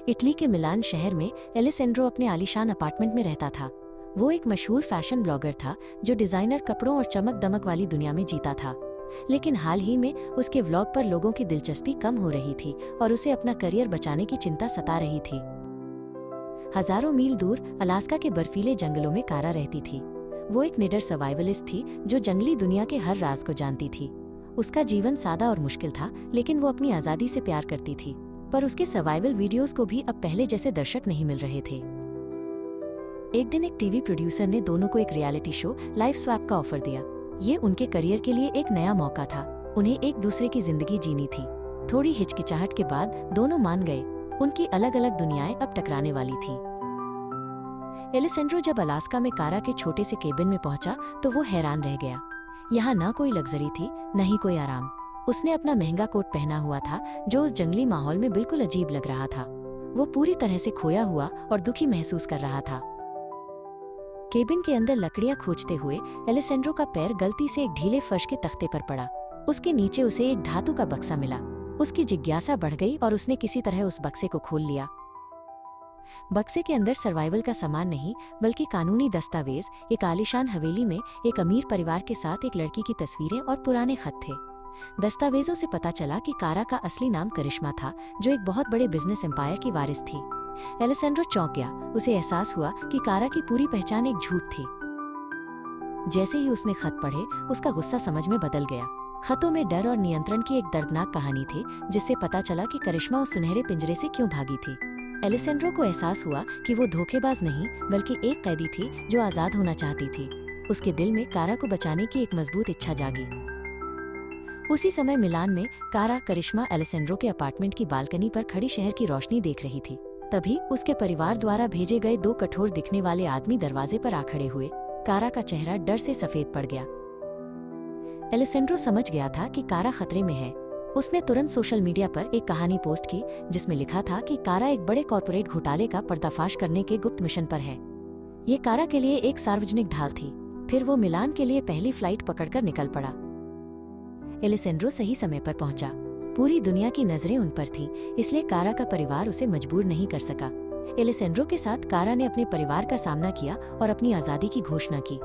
Italy के मिलान शहर में एलेसेंड्रो अपने आलीशान अपार्टमेंट में रहता था। वो एक मशहूर फैशन ब्लॉगर था जो डिजाइनर कपड़ों और चमक दमक वाली दुनिया में जीता था। लेकिन हाल ही में उसके व्लॉग पर लोगों की दिलचस्पी कम हो रही थी और उसे अपना करियर बचाने की चिंता सता रही थी। हजारों मील दूर अलास्का के बर्फीले जंगलों में कारा रहती थी। वो एक निडर सर्वाइवलिस्ट थी जो जंगली दुनिया के हर राज को जानती थी। उसका जीवन सादा और मुश्किल था, लेकिन वो अपनी आज़ादी से प्यार करती थी। पर उसके सर्वाइवल वीडियोस को भी अब पहले जैसे दर्शक नहीं मिल रहे थे। एक दिन एक टीवी प्रोड्यूसर ने दोनों को एक रियलिटी शो लाइफ स्वैप का ऑफर दिया। ये उनके करियर के लिए एक नया मौका था। उन्हें एक दूसरे की जिंदगी जीनी थी। थोड़ी हिचकिचाहट के बाद दोनों मान गए। उनकी अलग अलग दुनियाएं अब टकराने वाली थी। एलेसेंड्रो जब अलास्का में कारा के छोटे से केबिन में पहुंचा तो वो हैरान रह गया। यहाँ न कोई लग्जरी थी, न ही कोई आराम। उसने अपना महंगा कोट पहना हुआ था जो उस जंगली माहौल में बिल्कुल अजीब लग रहा था। वो पूरी तरह से खोया हुआ और दुखी महसूस कर रहा था। केबिन के अंदर लकड़ियां खोजते हुए एलेसेंड्रो का पैर गलती से एक ढीले फर्श के तख्ते पर पड़ा। उसके नीचे उसे एक धातु का बक्सा मिला। उसकी जिज्ञासा बढ़ गई और उसने किसी तरह उस बक्से को खोल लिया। बक्से के अंदर सर्वाइवल का सामान नहीं बल्कि कानूनी दस्तावेज, एक आलीशान हवेली में एक अमीर परिवार के साथ एक लड़की की तस्वीरें और पुराने खत थे। दस्तावेजों से पता चला कि कारा का असली नाम करिश्मा था, जो एक बहुत बड़े बिजनेस एम्पायर की वारिस थी। एलेसेंड्रो चौंक गया। उसे एहसास हुआ कि कारा की पूरी पहचान एक झूठ थी। जैसे ही उसने खत पढ़े, उसका गुस्सा समझ में बदल गया। खतों में डर और नियंत्रण की एक दर्दनाक कहानी थी, जिससे पता चला कि करिश्मा उस सुनहरे पिंजरे से क्यों भागी थी। एलेसेंड्रो को एहसास हुआ कि वो धोखेबाज नहीं बल्कि एक कैदी थी जो आजाद होना चाहती थी। उसके दिल में कारा को बचाने की एक मजबूत इच्छा जागी। उसी समय मिलान में कारा करिश्मा एलेसेंड्रो के अपार्टमेंट की बालकनी पर खड़ी शहर की रोशनी देख रही थी। तभी उसके परिवार द्वारा भेजे गए दो कठोर दिखने वाले आदमी दरवाजे पर आ खड़े हुए। कारा का चेहरा डर से सफेद पड़ गया। एलेसेंड्रो समझ गया था कि कारा खतरे में है। उसने तुरंत सोशल मीडिया पर एक कहानी पोस्ट की जिसमें लिखा था कि कारा एक बड़े कॉर्पोरेट घोटाले का पर्दाफाश करने के गुप्त मिशन पर है। ये कारा के लिए एक सार्वजनिक ढाल थी। फिर वो मिलान के लिए पहली फ्लाइट पकड़कर निकल पड़ा। एलेसेंड्रो सही समय पर पहुंचा। पूरी दुनिया की नजरें उन पर थीं, इसलिए कारा का परिवार उसे मजबूर नहीं कर सका। एलेसेंड्रो के साथ कारा ने अपने परिवार का सामना किया और अपनी आज़ादी की घोषणा की।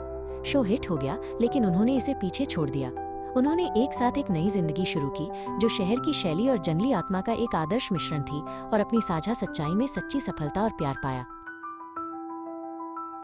शो हिट हो गया, लेकिन उन्होंने इसे पीछे छोड़ दिया। उन्होंने एक साथ एक नई जिंदगी शुरू की जो शहर की शैली और जंगली आत्मा का एक आदर्श मिश्रण थी, और अपनी साझा सच्चाई में सच्ची सफलता और प्यार पाया।